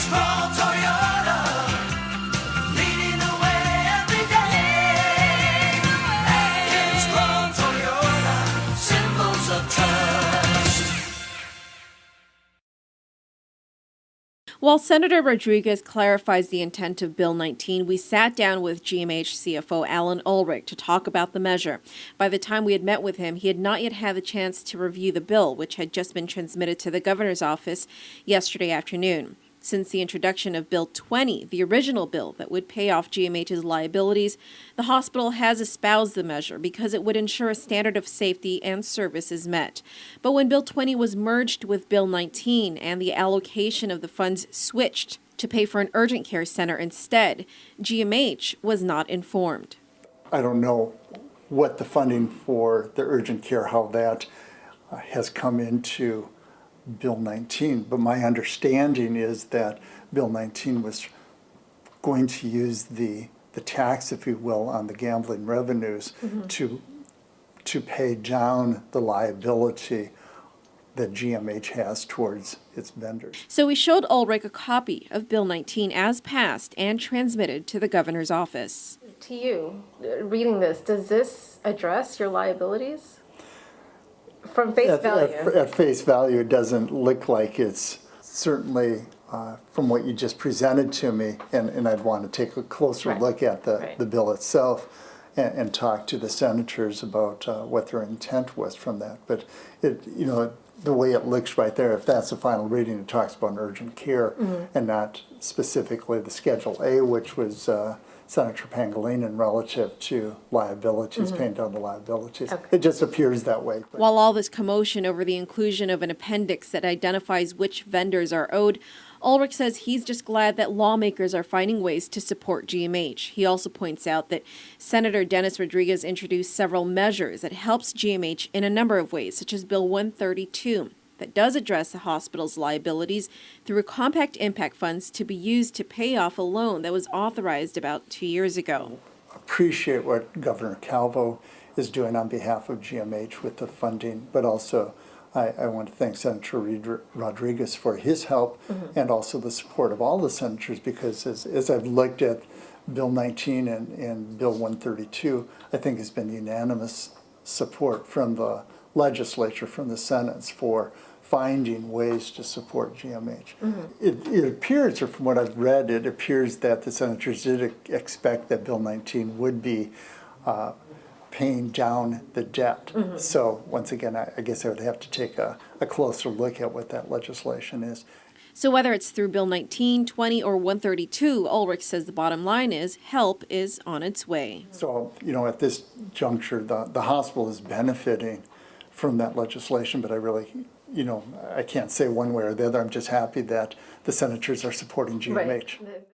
Scroll Toyota, leading the way every day. And Scroll Toyota, symbols of trust. While Senator Rodriguez clarifies the intent of Bill 19, we sat down with GMH CFO Alan ULRICH to talk about the measure. By the time we had met with him, he had not yet had the chance to review the bill, which had just been transmitted to the governor's office yesterday afternoon. Since the introduction of Bill 20, the original bill that would pay off GMH's liabilities, the hospital has espoused the measure because it would ensure a standard of safety and service is met. But when Bill 20 was merged with Bill 19 and the allocation of the funds switched to pay for an urgent care center instead, GMH was not informed. I don't know what the funding for the urgent care, how that has come into Bill 19, but my understanding is that Bill 19 was going to use the tax, if you will, on the gambling revenues to pay down the liability that GMH has towards its vendors. So we showed ULRICH a copy of Bill 19 as passed and transmitted to the governor's office. To you, reading this, does this address your liabilities? From face value. At face value, it doesn't look like it's certainly from what you just presented to me, and I'd want to take a closer look at the bill itself and talk to the senators about what their intent was from that. But the way it looks right there, if that's the final reading, it talks about urgent care and not specifically the Schedule A, which was Senator Pangilinan relative to liabilities, paying down the liabilities. Okay. It just appears that way. While all this commotion over the inclusion of an appendix that identifies which vendors are owed, ULRICH says he's just glad that lawmakers are finding ways to support GMH. He also points out that Senator Dennis Rodriguez introduced several measures that helps GMH in a number of ways, such as Bill 132. That does address the hospital's liabilities through a compact impact funds to be used to pay off a loan that was authorized about 2 years ago. Appreciate what Governor Calvo is doing on behalf of GMH with the funding, but also I want to thank Senator Rodriguez for his help and also the support of all the senators, because as I've looked at Bill 19 and Bill 132, I think has been unanimous support from the legislature, from the Senate, for finding ways to support GMH. It appears, or from what I've read, it appears that the senators did expect that Bill 19 would be paying down the debt. So once again, I guess I would have to take a closer look at what that legislation is. So whether it's through Bill 19, 20, or 132, ULRICH says the bottom line is help is on its way. So, at this juncture, the hospital is benefiting from that legislation, but I really, I can't say one way or the other. I'm just happy that the senators are supporting GMH. Right.